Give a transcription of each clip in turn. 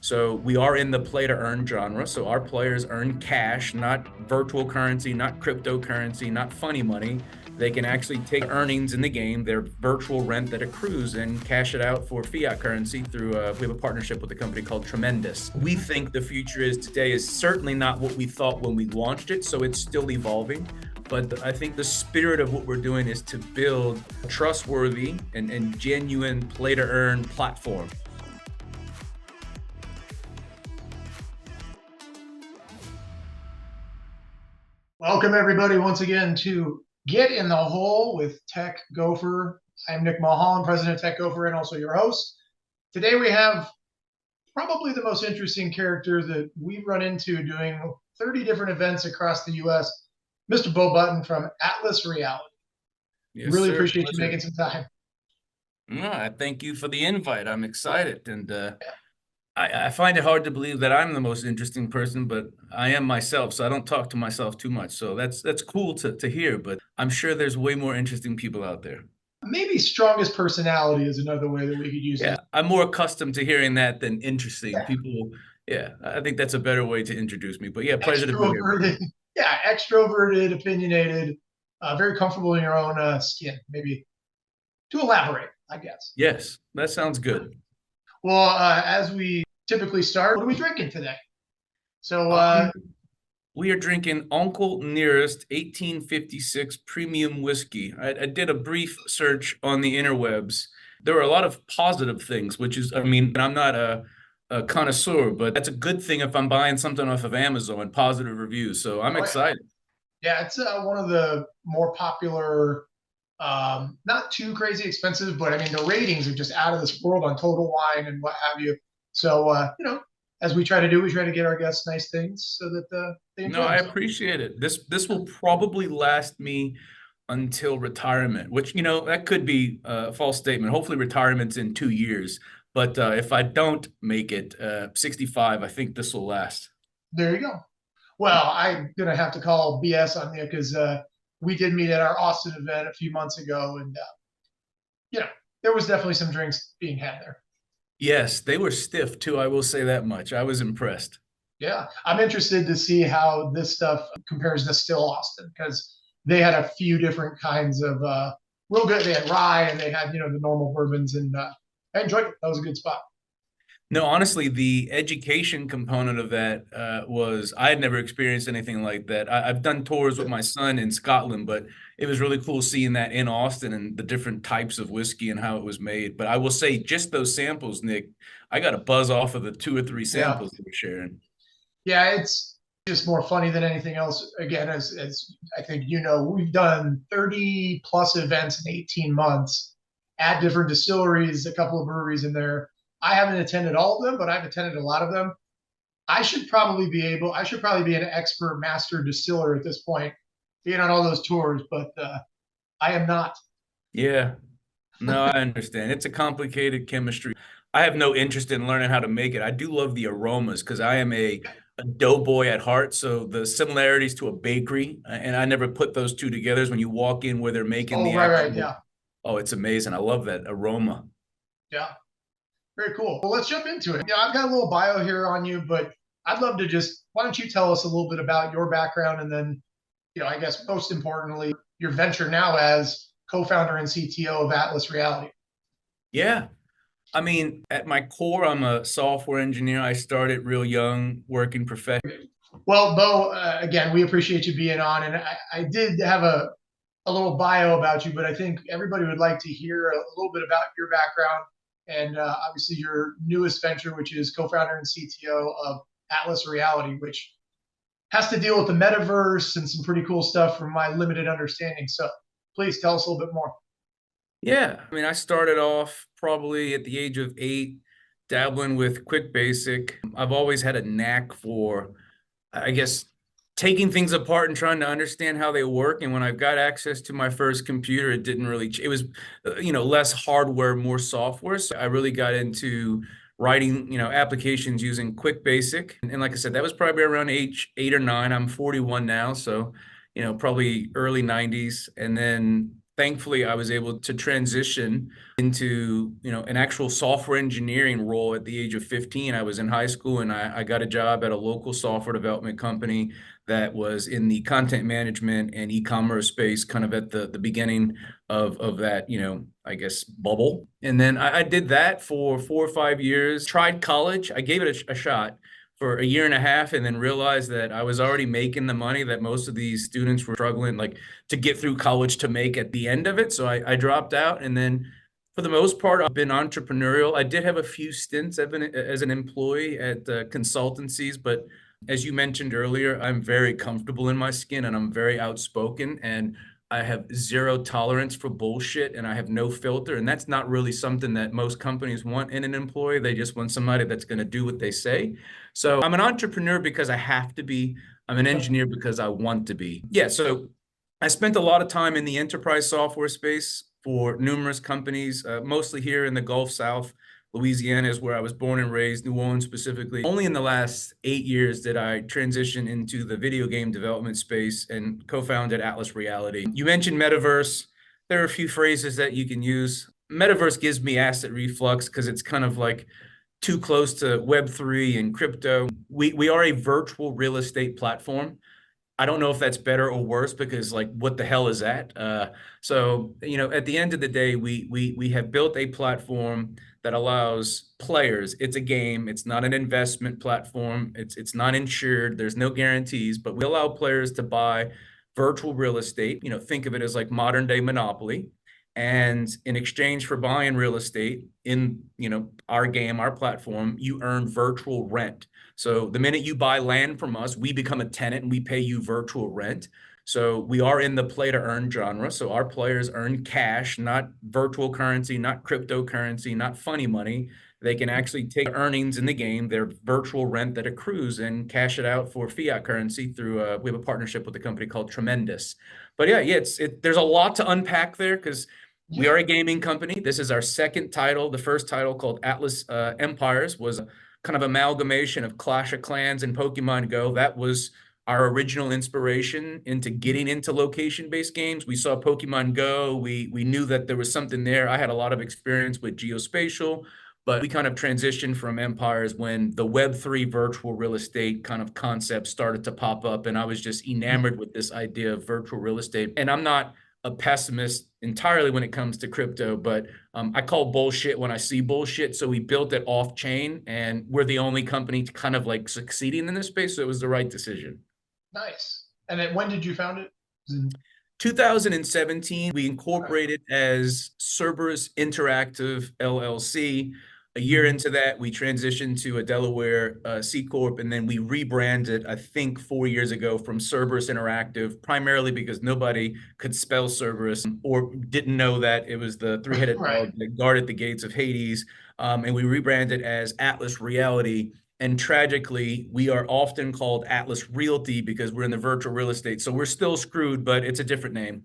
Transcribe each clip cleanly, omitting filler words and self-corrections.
So we are in the play to earn genre. So our players earn cash, not virtual currency, not cryptocurrency, not funny money. They can actually take earnings in the game, their virtual rent that accrues, and cash it out for fiat currency through we have a partnership with a company called Tremendous. We think the future is today is certainly not what we thought when we launched it, so it's still evolving. But I think the spirit of what we're doing is to build a trustworthy and genuine play to earn platform. Welcome, everybody, once again to Get in the Hole with Tech-Gofer. I'm Nick Mulholland, president of Tech-Gofer, and also your host. Today we have probably the most interesting character that we've run into doing 30 different events across the U.S., Mr. Beau Button from Atlas Reality. Yes, really sir. appreciate Pleasure. you making some time. No, I thank you for the invite. I'm excited, and I find it hard to believe that I'm the most interesting person, but I am myself, so I don't talk to myself too much. So that's cool to hear, but I'm sure there's way more interesting people out there. Maybe strongest personality is another way that we could use Yeah, it. I'm more accustomed to hearing that than interesting. Yeah. People, yeah, I think that's a better way to introduce me. But yeah, pleasure to be here. Extroverted, yeah, extroverted, opinionated, very comfortable in your own skin. Maybe to elaborate, I guess. Yes, that sounds good. Well, as we typically start, what are we drinking today? So, we are drinking Uncle Nearest 1856 premium whiskey. I did a brief search on the interwebs. There were a lot of positive things, which is, I mean, I'm not a connoisseur, but that's a good thing if I'm buying something off of Amazon, positive reviews. So I'm excited. Yeah, it's one of the more popular, not too crazy expensive, but I mean, the ratings are just out of this world on Total Wine and what have you. So, as we try to do, we try to get our guests nice things so that they enjoy No, I themselves. appreciate it. This will probably last me until retirement, which, that could be a false statement. Hopefully retirement's in 2 years. But if I don't make it 65, I think this will last. There you go. Well, I'm gonna have to call BS on you because we did meet at our Austin event a few months ago, and there was definitely some drinks being had there. Yes, they were stiff too. I will say that much. I was impressed. Yeah, I'm interested to see how this stuff compares to Still Austin because they had a few different kinds of real good. They had rye and they had the normal bourbons, and I enjoyed it. That was a good spot. No, honestly, the education component of that was I had never experienced anything like that. I've done tours with my son in Scotland, but it was really cool seeing that in Austin and the different types of whiskey and how it was made. But I will say, just those samples, Nick, I got a buzz off of the 2 or 3 Yeah, samples they were sharing. yeah, it's just more funny than anything else. Again, as I think we've done 30 plus events in 18 months at different distilleries, a couple of breweries in there. I haven't attended all of them, but I've attended a lot of them. I should probably be an expert master distiller at this point, being on all those tours, but I am not. Yeah, no, I understand. It's a complicated chemistry. I have no interest in learning how to make it. I do love the aromas because I am a doughboy at heart. So the similarities to a bakery, and I never put those two together, is when you walk in where they're making Oh, the right, actual. yeah, Oh, it's amazing. I love that aroma. yeah. Very cool. Well, let's jump into it. I've got a little bio here on you, but I'd love to why don't you tell us a little bit about your background and then, I guess most importantly, your venture now as co-founder and CTO of Atlas Reality. Yeah. I mean, at my core, I'm a software engineer. I started real young, working professionally. Well, Beau, again, we appreciate you being on, and I did have a little bio about you, but I think everybody would like to hear a little bit about your background and obviously your newest venture, which is co-founder and CTO of Atlas Reality, which has to deal with the metaverse and some pretty cool stuff from my limited understanding. So please tell us a little bit more. Yeah. I mean, I started off probably at the age of 8, dabbling with Quick Basic. I've always had a knack for, I guess, taking things apart and trying to understand how they work. And when I've got access to my first computer, it didn't really, it was, less hardware, more software. So I really got into writing, applications using Quick Basic. And like I said, that was probably around age 8 or 9. I'm 41 now. So, probably early 90s. And then thankfully I was able to transition into, an actual software engineering role at the age of 15. I was in high school and I got a job at a local software development company that was in the content management and e-commerce space, kind of at the beginning of that, I guess bubble. And then I did that for 4 or 5 years, tried college. I gave it a shot for a year and a half and then realized that I was already making the money that most of these students were struggling like to get through college to make at the end of it. So I dropped out. And then for the most part, I've been entrepreneurial. I did have a few stints as an employee at consultancies, but as you mentioned earlier, I'm very comfortable in my skin and I'm very outspoken and I have zero tolerance for bullshit and I have no filter. And that's not really something that most companies want in an employee. They just want somebody that's going to do what they say. So I'm an entrepreneur because I have to be. I'm an Yep. engineer because I want to be. Yeah. So I spent a lot of time in the enterprise software space for numerous companies, mostly here in the Gulf South. Louisiana is where I was born and raised, New Orleans specifically. Only in the last 8 years did I transition into the video game development space and co-founded Atlas Reality. You mentioned Metaverse. There are a few phrases that you can use. Metaverse gives me acid reflux because it's kind of like too close to Web3 and crypto. We are a virtual real estate platform. I don't know if that's better or worse because like what the hell is that? So at the end of the day, we have built a platform that allows players. It's a game. It's not an investment platform. It's not insured. There's no guarantees, but we allow players to buy virtual real estate. Think of it as like modern day Monopoly. And in exchange for buying real estate in our game, our platform, you earn virtual rent. So the minute you buy land from us, we become a tenant and we pay you virtual rent. So we are in the play to earn genre. So our players earn cash, not virtual currency, not cryptocurrency, not funny money. They can actually take earnings in the game, their virtual rent that accrues, and cash it out for fiat currency through we have a partnership with a company called Tremendous. But yeah, there's a lot to unpack there because we Yeah. are a gaming company. This is our second title. The first title called Atlas Empires was kind of amalgamation of Clash of Clans and Pokemon Go. That was our original inspiration into getting into location-based games. We saw Pokemon Go. We knew that there was something there. I had a lot of experience with geospatial, but we kind of transitioned from Empires when the Web3 virtual real estate kind of concept started to pop up. And I was just enamored with this idea of virtual real estate. And I'm not a pessimist entirely when it comes to crypto, but I call bullshit when I see bullshit. So we built it off chain and we're the only company to kind of like succeeding in this space. So it was the right decision. Nice. And then when did you found it? Was it- 2017, we Okay. incorporated as Cerberus Interactive LLC. A year Mhm. into that, we transitioned to a Delaware C Corp, and then we rebranded, I think, 4 years ago from Cerberus Interactive, primarily because nobody could spell Cerberus or didn't know that it was the three-headed Right. dog that guarded the gates of Hades. And we rebranded as Atlas Reality. And tragically, we are often called Atlas Realty because we're in the virtual real estate. So we're still screwed, but it's a different name.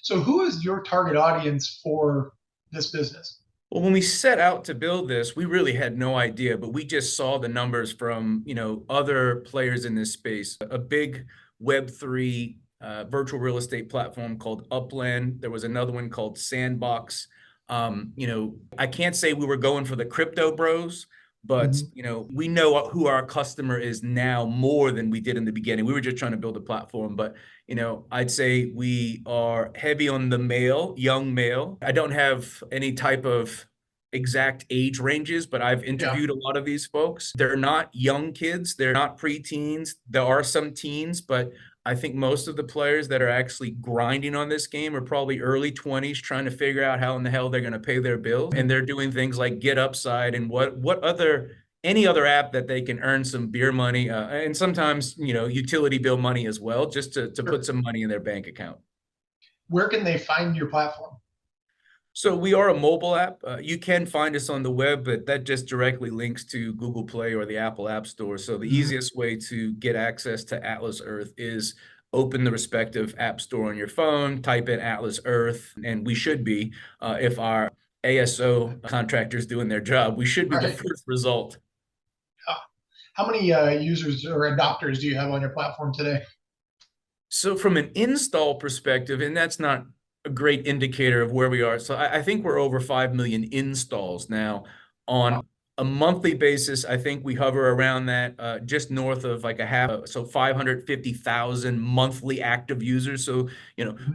So who is your target audience for this business? Well, when we set out to build this, we really had no idea, but we just saw the numbers from, other players in this space. A big Web3 virtual real estate platform called Upland. There was another one called Sandbox. I can't say we were going for the crypto bros, but, Mhm. we know who our customer is now more than we did in the beginning. We were just trying to build a platform, but I'd say we are heavy on the male, young male. I don't have any type of exact age ranges, but I've Yeah. interviewed a lot of these folks. They're not young kids, they're not preteens. There are some teens, but I think most of the players that are actually grinding on this game are probably early 20s trying to figure out how in the hell they're going to pay their bills. And they're doing things like Get Upside and what other any other app that they can earn some beer money and sometimes utility bill money as well, just to put Sure. some money in their bank account. Where can they find your platform? So we are a mobile app. You can find us on the web, but that just directly links to Google Play or the Apple App Store. So the Mhm. easiest way to get access to Atlas Earth is open the respective app store on your phone, type in Atlas Earth, and we should be, if our ASO contractors doing their job, we should be the Right. first result. How many users or adopters do you have on your platform today? So from an install perspective, and that's not a great indicator of where we are. So I think we're over 5 million installs now. On a monthly basis, I think we hover around that just north of like a half, so 550,000 monthly active users. So,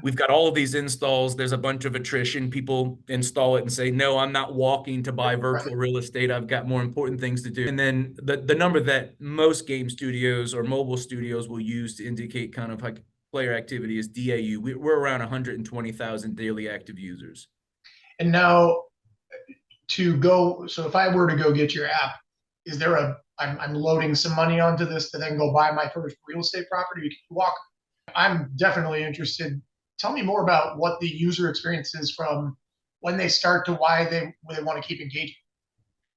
we've got all of these installs. There's a bunch of attrition. People install it and say, no, I'm not walking to buy Right. virtual real estate. I've got more important things to do. And then the number that most game studios or mobile studios will use to indicate kind of like player activity is DAU. We're around 120,000 daily active users. And now to go, so if I were to go get your app, is there I'm loading some money onto this to then go buy my first real estate property? You can walk. I'm definitely interested. Tell me more about what the user experience is from when they start to why they want to keep engaging.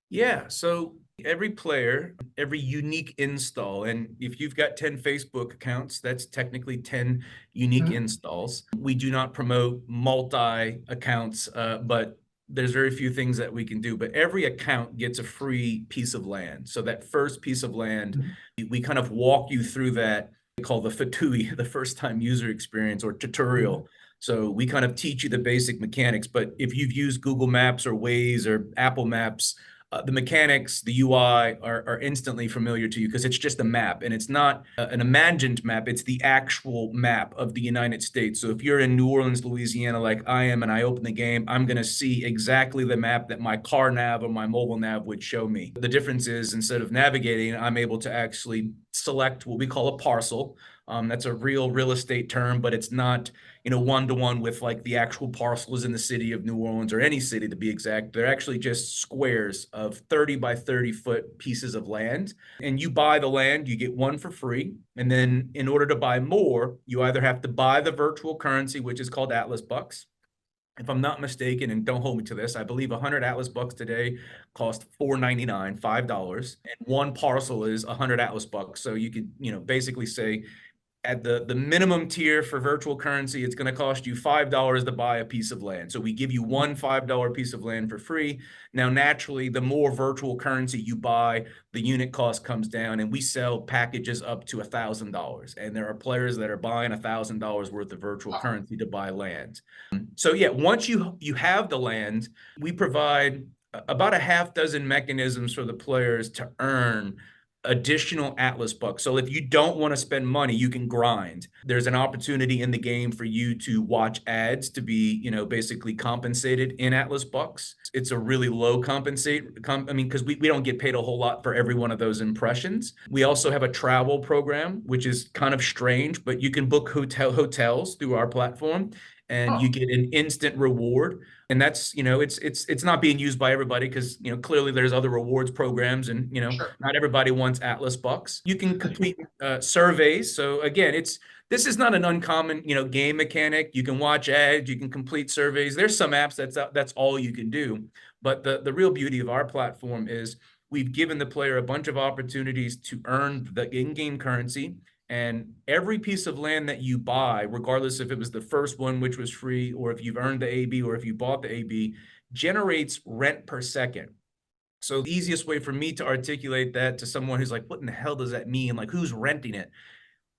Yeah, so every player, every unique install, and if you've got 10 Facebook accounts, that's technically 10 unique Mhm. installs. We do not promote multi accounts, but there's very few things that we can do. But every account gets a free piece of land. So that first piece of land, Mhm. we kind of walk you through that, we call the FATUI, the first time user experience or tutorial. So we kind of teach you the basic mechanics. But if you've used Google Maps or Waze or Apple Maps, the mechanics, the UI are instantly familiar to you because it's just a map and it's not an imagined map. It's the actual map of the United States. So if you're in New Orleans, Louisiana, like I am, and I open the game, I'm going to see exactly the map that my car nav or my mobile nav would show me. The difference is instead of navigating, I'm able to actually select what we call a parcel. That's a real estate term, but it's not one-to-one with like the actual parcels in the city of New Orleans or any city to be exact. They're actually just squares of 30 by 30 foot pieces of land. And you buy the land, you get one for free. And then in order to buy more, you either have to buy the virtual currency, which is called Atlas Bucks. If I'm not mistaken, and don't hold me to this, I believe 100 Atlas Bucks today cost $4.99, $5, and one parcel is 100 Atlas Bucks. So you could, basically say at the minimum tier for virtual currency, it's going to cost you $5 to buy a piece of land. So we give you one $5 piece of land for free. Now, naturally, the more virtual currency you buy, the unit cost comes down, and we sell packages up to $1,000. And there are players that are buying $1,000 worth of virtual currency to buy land. So yeah, once you have the land, we provide about a half dozen mechanisms for the players to earn additional Atlas bucks. So if you don't want to spend money, you can grind. There's an opportunity in the game for you to watch ads to be, basically compensated in Atlas bucks. It's a really low because we don't get paid a whole lot for every one of those impressions. We also have a travel program, which is kind of strange, but you can book hotels through our platform and you Oh, get an instant reward. And that's, it's not being used by everybody because, clearly there's other rewards programs and, sure. not everybody wants Atlas bucks. You can complete surveys. So again, this is not an uncommon, game mechanic. You can watch ads, you can complete surveys. There's some apps that's all you can do. But the real beauty of our platform is we've given the player a bunch of opportunities to earn the in-game currency. And every piece of land that you buy, regardless if it was the first one, which was free, or if you've earned the AB, or if you bought the AB, generates rent per second. So the easiest way for me to articulate that to someone who's like, what in the hell does that mean? Like, who's renting it?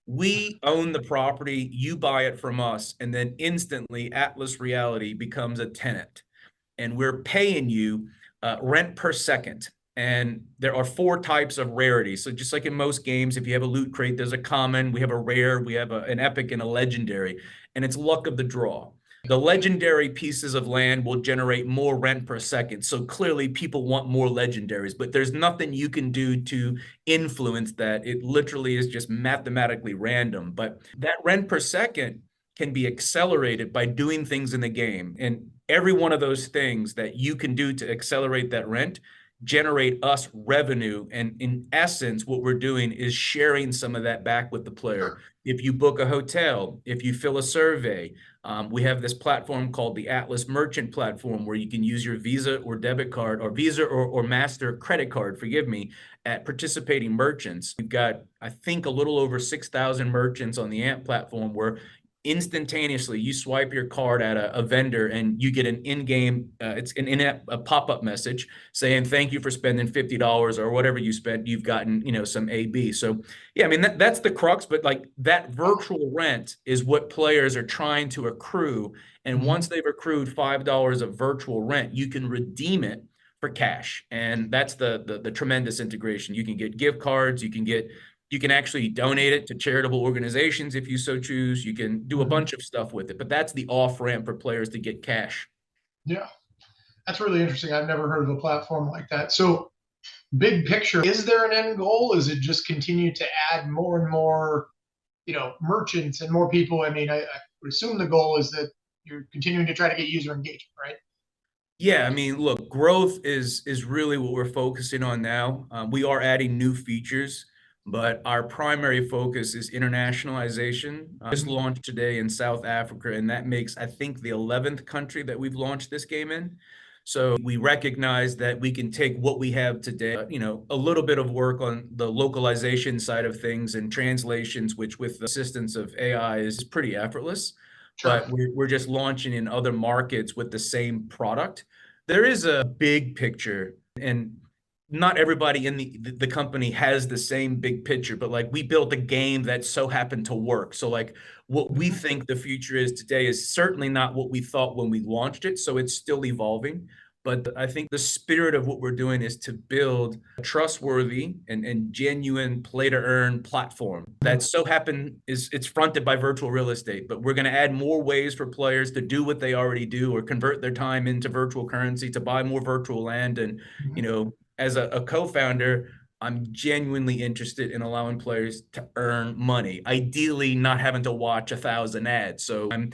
We own the property, you buy it from us, and then instantly Atlas Reality becomes a tenant. And we're paying you rent per second. And there are four types of rarity. So just like in most games, if you have a loot crate, there's a common, we have a rare, we have an epic, and a legendary. And it's luck of the draw. The legendary pieces of land will generate more rent per second. So clearly people want more legendaries, but there's nothing you can do to influence that. It literally is just mathematically random. But that rent per second can be accelerated by doing things in the game. And every one of those things that you can do to accelerate that rent generate us revenue. And in essence, what we're doing is sharing some of that back with the player. Sure. If you book a hotel, if you fill a survey, we have this platform called the Atlas Merchant Platform where you can use your Visa or debit card or Visa or Master credit card, forgive me, at participating merchants. We've got, I think, a little over 6,000 merchants on the AMP platform where instantaneously. You swipe your card at a vendor and you get an in-game, it's an in-app a pop-up message saying thank you for spending $50 or whatever you spent. You've gotten, some AB. So yeah, I mean that's the crux, but like that virtual rent is what players are trying to accrue. And Mm-hmm. once they've accrued $5 of virtual rent, you can redeem it for cash. And that's the tremendous integration. You can get gift cards, you can actually donate it to charitable organizations if you so choose. You can do a Mm-hmm. bunch of stuff with it, but that's the off ramp for players to get cash. Yeah, that's really interesting. I've never heard of a platform like that. So, big picture, is there an end goal? Is it just continue to add more and more, merchants and more people? I mean, I would assume the goal is that you're continuing to try to get user engagement, right? Yeah, I mean, look, growth is really what we're focusing on now. We are adding new features, but our primary focus is internationalization. Just Mm-hmm. launched today in South Africa, and that makes, I think, the 11th country that we've launched this game in. So we recognize that we can take what we have today, a little bit of work on the localization side of things and translations, which with the assistance of AI is pretty effortless. Sure. But we're just launching in other markets with the same product. There is a big picture, and not everybody in the company has the same big picture, but like we built a game that so happened to work. So like what we Mm-hmm. think the future is today is certainly not what we thought when we launched it. So it's still evolving. But I think the spirit of what we're doing is to build a trustworthy and genuine play to earn platform that so happen is it's fronted by virtual real estate. But we're going to add more ways for players to do what they already do or convert their time into virtual currency to buy more virtual land. And, Mm-hmm. as a co-founder, I'm genuinely interested in allowing players to earn money, ideally not having to watch 1,000 ads. So I'm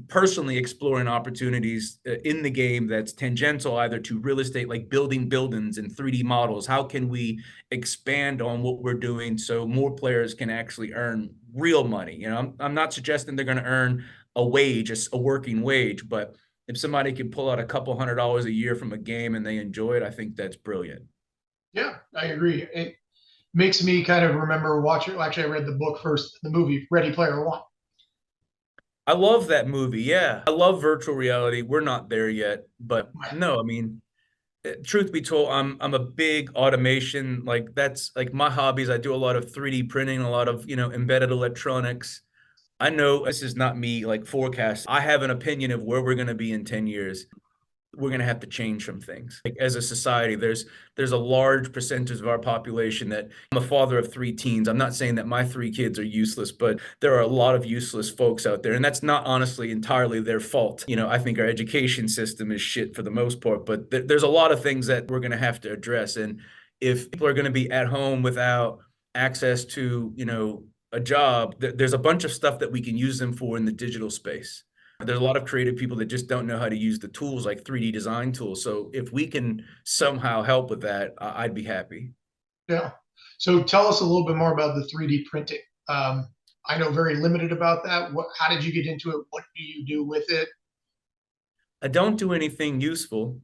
personally exploring opportunities in the game that's tangential either to real estate, like building buildings and 3D models. How can we expand on what we're doing so more players can actually earn real money? I'm not suggesting they're going to earn a wage, a working wage, but if somebody can pull out a couple $100s a year from a game and they enjoy it, I think that's brilliant. Yeah, I agree. It makes me kind of remember watching. Well, actually, I read the book first, the movie Ready Player One. I love that movie. Yeah. I love virtual reality. We're not there yet, but no, I mean, truth be told, I'm a big automation. Like that's like my hobbies. I do a lot of 3D printing, a lot of, embedded electronics. I know this is not me like forecast. I have an opinion of where we're going to be in 10 years. We're going to have to change some things. Like as a society, there's a large percentage of our population that I'm a father of three teens. I'm not saying that my three kids are useless, but there are a lot of useless folks out there, and that's not honestly entirely their fault. I think our education system is shit for the most part, but there's a lot of things that we're going to have to address. And if people are going to be at home without access to, a job, there's a bunch of stuff that we can use them for in the digital space. There's a lot of creative people that just don't know how to use the tools like 3D design tools. So if we can somehow help with that, I'd be happy. Yeah. So tell us a little bit more about the 3D printing. I know very limited about that. How did you get into it? What do you do with it? I don't do anything useful.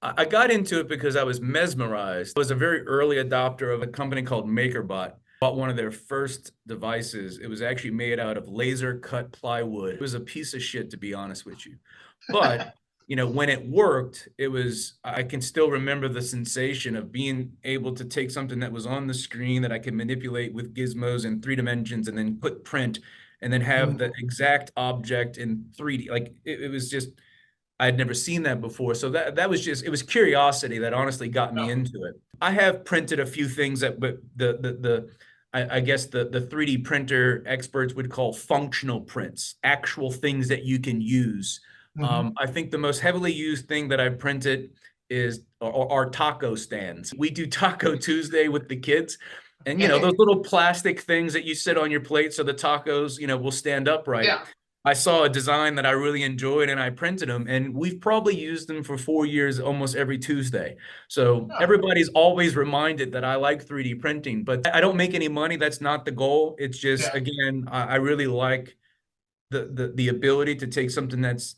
I got into it because I was mesmerized. I was a very early adopter of a company called MakerBot. Bought one of their first devices. It was actually made out of laser cut plywood. It was a piece of shit, to be honest with you. But, when it worked, I can still remember the sensation of being able to take something that was on the screen that I could manipulate with gizmos in 3 dimensions and then put print and then have the exact object in 3D. Like it was just, I had never seen that before. So that was just, it was curiosity that honestly got me into it. I have printed a few things that, but I guess the 3D printer experts would call functional prints, actual things that you can use. Mm-hmm. I think the most heavily used thing that I've printed are taco stands. We do Taco Tuesday with the kids. And those little plastic things that you sit on your plate so the tacos, will stand upright. Yeah. I saw a design that I really enjoyed and I printed them, and we've probably used them for 4 years almost every Tuesday. So Oh, everybody's always reminded that I like 3D printing, but I don't make any money. That's not the goal. It's just, yeah. again, I really like the ability to take something that's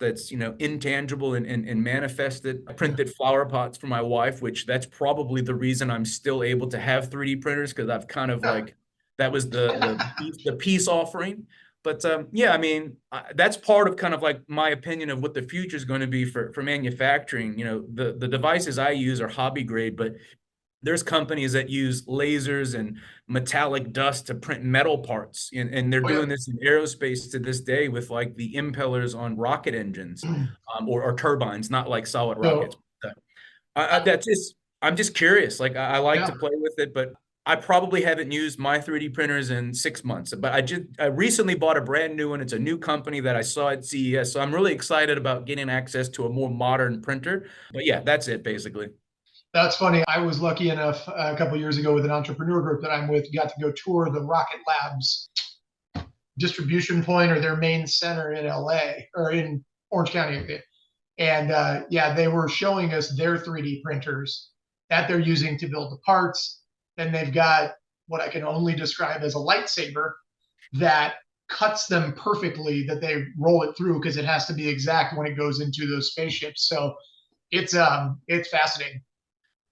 intangible and manifest it. I Yeah. printed flower pots for my wife, which that's probably the reason I'm still able to have 3D printers because I've kind of Yeah. like that was the peace offering. But yeah, I mean, that's part of kind of like my opinion of what the future is going to be for manufacturing. You know, the devices I use are hobby grade, but there's companies that use lasers and metallic dust to print metal parts, and they're Oh yeah. doing this in aerospace to this day with like the impellers on rocket engines, or turbines, not like solid rockets. So That's just, I'm just curious. Like I like yeah, to play with it, but I probably haven't used my 3D printers in 6 months. But I recently bought a brand new one. It's a new company that I saw at CES, so I'm really excited about getting access to a more modern printer. But yeah, that's it basically. that's funny. I was lucky enough a couple years ago with an entrepreneur group that I'm with, got to go tour the Rocket Labs distribution point or their main center in LA or in Orange County area. And yeah, they were showing us their 3D printers that they're using to build the parts. Then they've got what I can only describe as a lightsaber that cuts them perfectly, that they roll it through because it has to be exact when it goes into those spaceships. So it's fascinating.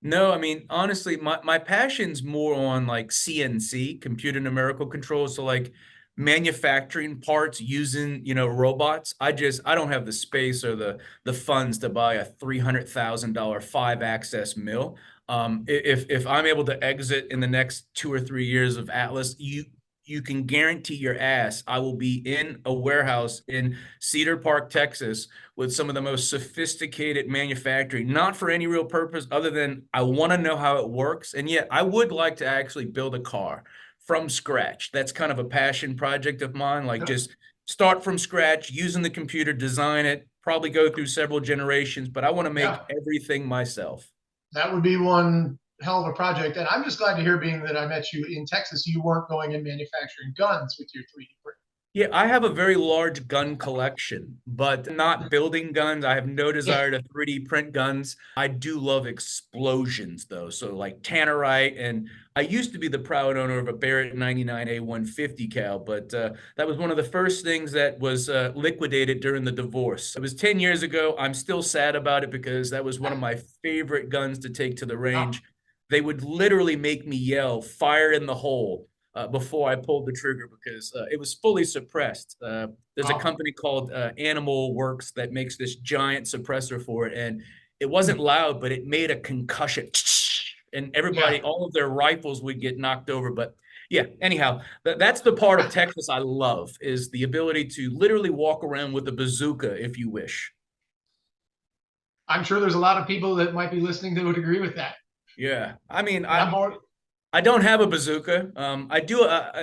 No, I mean, honestly, my passion's more on like CNC, computer numerical control. So like manufacturing parts using, robots. I don't have the space or the funds to buy a $300,000 5-axis mill. If I'm able to exit in the next 2 or 3 years of Atlas, you can guarantee your ass I will be in a warehouse in Cedar Park, Texas, with some of the most sophisticated manufacturing, not for any real purpose other than I want to know how it works. And yet I would like to actually build a car from scratch. That's kind of a passion project of mine. Like just start from scratch, using the computer, design it, probably go through several generations, but I want to Yeah, make everything myself. that would be one hell of a project. And I'm just glad to hear, being that I met you in Texas, you weren't going and manufacturing guns with your 3D print. Yeah, I have a very large gun collection, but not building guns. I have no Yeah, desire to 3D print guns. I do love explosions though. So like Tannerite, and I used to be the proud owner of a Barrett 99A 150 cal, but that was one of the first things that was liquidated during the divorce. It was 10 years ago. I'm still sad about it because that was one of my favorite guns to take to the yeah. range. They would literally make me yell, "Fire in the hole." Before I pulled the trigger because it was fully suppressed. There's a Wow. company called Animal Works that makes this giant suppressor for it, and it wasn't loud, but it made a concussion, and Yeah. everybody, all of their rifles would get knocked over. But yeah, anyhow, that's the part of Texas I love is the ability to literally walk around with a bazooka if you wish. I'm sure there's a lot of people that might be listening that would agree with that. Yeah, I mean, And I'm more, I don't have a bazooka. I do.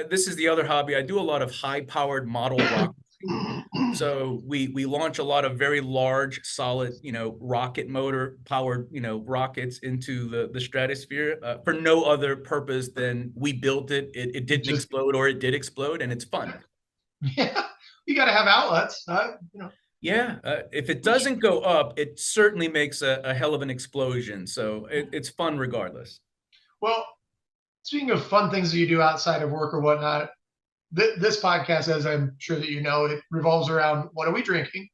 This is the other hobby. I do a lot of high-powered model rocketry. So we launch a lot of very large, solid, rocket motor powered, rockets into the stratosphere for no other purpose than we built it. It didn't just, explode, or it did explode, and it's fun. yeah, you got to have outlets, Yeah, if it which, doesn't go up, it certainly makes a hell of an explosion. So it's fun regardless. well, speaking of fun things that you do outside of work or whatnot, this podcast, as I'm sure that you know, it revolves around what are we drinking?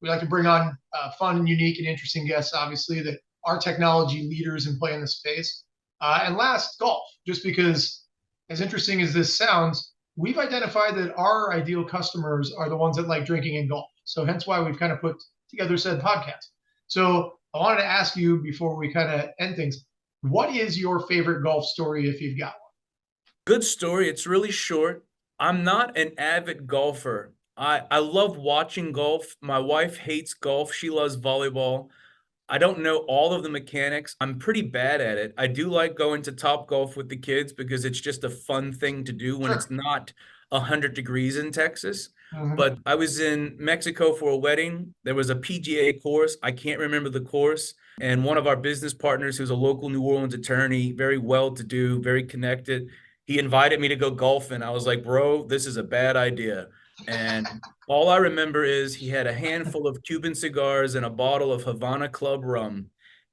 We like to bring on fun and unique and interesting guests, obviously, that are technology leaders and play in the space. And last, golf, just because, as interesting as this sounds, we've identified that our ideal customers are the ones that like drinking and golf. So hence why we've kind of put together said podcast. So I wanted to ask you before we kind of end things, what is your favorite golf story if you've got Good story. It's really short. I'm not an avid golfer. I love watching golf. My wife hates golf. She loves volleyball. I don't know all of the mechanics. I'm pretty bad at it. I do like going to Top Golf with the kids because it's just a fun thing to do when one? it's not 100 degrees in Texas. Sure. Mm-hmm. But I was in Mexico for a wedding. There was a PGA course. I can't remember the course. And one of our business partners, who's a local New Orleans attorney, very well to do, very connected, he invited me to go golfing. I was like, bro, this is a bad idea. And all I remember is he had a handful of Cuban cigars and a bottle of Havana Club rum.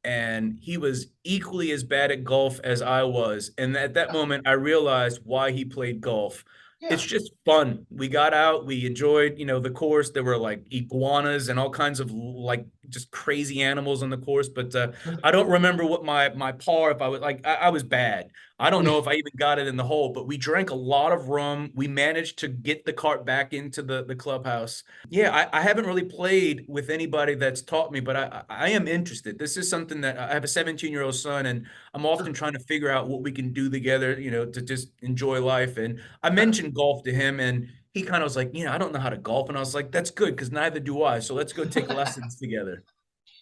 And he was equally as bad at golf as I was. And at that moment, I realized why he played golf. It's Yeah. just fun. We got out, we enjoyed, the course. There were like iguanas and all kinds of like just crazy animals on the course. But I don't remember what my par, if I was like, I was bad. I don't know if I even got it in the hole, but we drank a lot of rum. We managed to get the cart back into the clubhouse. Yeah, I haven't really played with anybody that's taught me, but I am interested. This is something that I have a 17-year-old son, and I'm often trying to figure out what we can do together, to just enjoy life. And I mentioned golf to him, and he kind of was like, I don't know how to golf. And I was like, that's good because neither do I. So let's go take lessons together.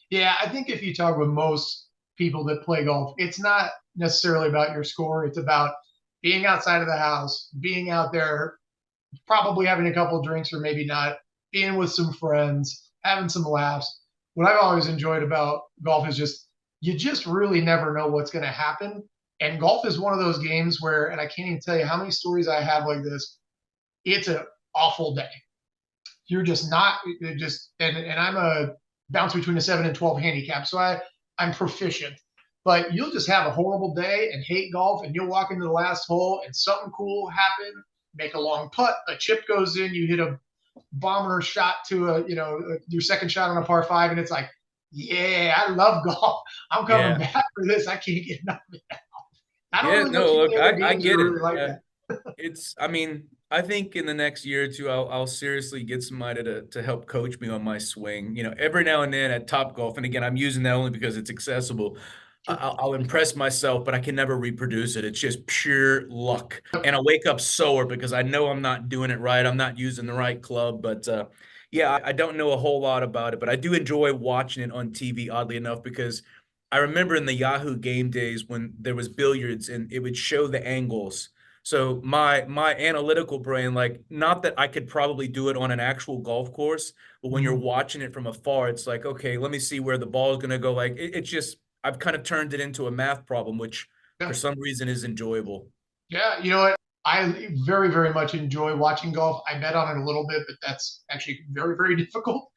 Yeah, I think if you talk with most people that play golf, it's not necessarily about your score. It's about being outside of the house, being out there, probably having a couple of drinks or maybe not, being with some friends, having some laughs. What I've always enjoyed about golf is just you just really never know what's going to happen. And golf is one of those games where, and I can't even tell you how many stories I have like this. It's an awful day. You're just not just, and I'm a bounce between a 7 and 12 handicap, so I'm proficient. But you'll just have a horrible day and hate golf, and you'll walk into the last hole and something cool happen. Make a long putt, a chip goes in, you hit a bomber shot to your second shot on a par five, and it's like, yeah, I love golf. I'm coming Yeah. back for this. I can't get enough of it. I don't Yeah, really know no, too look, many other I games that get are it. really like that. I mean, I think in the next year or two, I'll seriously get somebody to help coach me on my swing. Every now and then at Top Golf, and again, I'm using that only because it's accessible. Sure. I'll impress myself, but I can never reproduce it. It's just pure luck. And I wake up sore because I know I'm not doing it right. I'm not using the right club. But yeah, I don't know a whole lot about it, but I do enjoy watching it on TV, oddly enough, because I remember in the Yahoo game days when there was billiards and it would show the angles. So my analytical brain, like, not that I could probably do it on an actual golf course, but when you're Mhm. watching it from afar, it's like, okay, let me see where the ball is going to go. Like it's just I've kind of turned it into a math problem, which for Yeah. some reason is enjoyable. Yeah, you know what? I very, very much enjoy watching golf. I bet on it a little bit, but that's actually very, very difficult.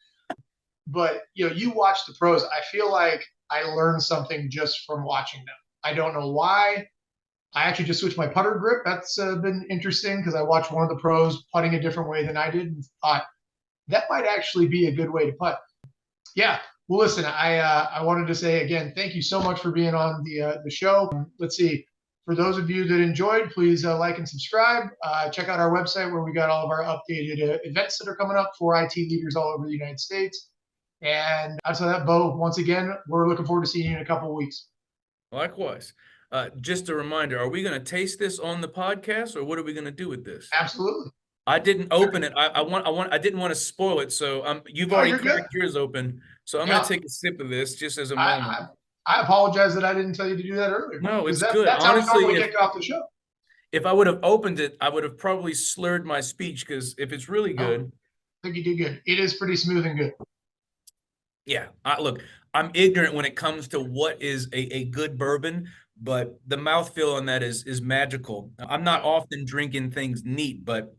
But you watch the pros. I feel like I learned something just from watching them. I don't know why. I actually just switched my putter grip. That's been interesting because I watched one of the pros putting a different way than I did and thought that might actually be a good way to putt. Yeah. Well, listen, I wanted to say again, thank you so much for being on the show. Let's see. For those of you that enjoyed, please like and subscribe. Check out our website where we got all of our updated events that are coming up for IT leaders all over the United States. And outside of that, Beau, once again, we're looking forward to seeing you in a couple of weeks. Likewise. Just a reminder, are we going to taste this on the podcast or what are we going to do with this? Absolutely. I didn't open it. I didn't want to spoil it. So you've Oh, already you're good. cracked yours open. So I'm going to Yeah. take a sip of this just as a I, moment. I I apologize that I didn't tell you to do that earlier No, because it's good. that's how we Honestly, normally if kick off the show. if I would have opened it, I would have probably slurred my speech because if it's really Oh, good, I think you did good. It is pretty smooth and good. yeah. Look, I'm ignorant when it comes to what is a good bourbon, but the mouthfeel on that is magical. I'm not Yeah. often drinking things neat, but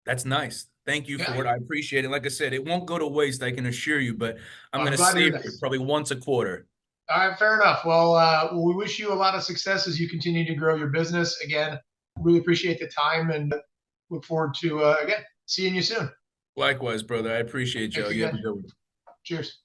that's nice. Thank you for Yeah. it. I appreciate it. Like I said, it won't go to waste, I can assure you, but I'm going I'm to glad to hear savor that. it probably once a quarter. All right, fair enough. Well, we wish you a lot of success as you continue to grow your business. Again, really appreciate the time and look forward to again seeing you soon. Likewise, brother. I appreciate Thanks y'all. You have a again. good one. Cheers.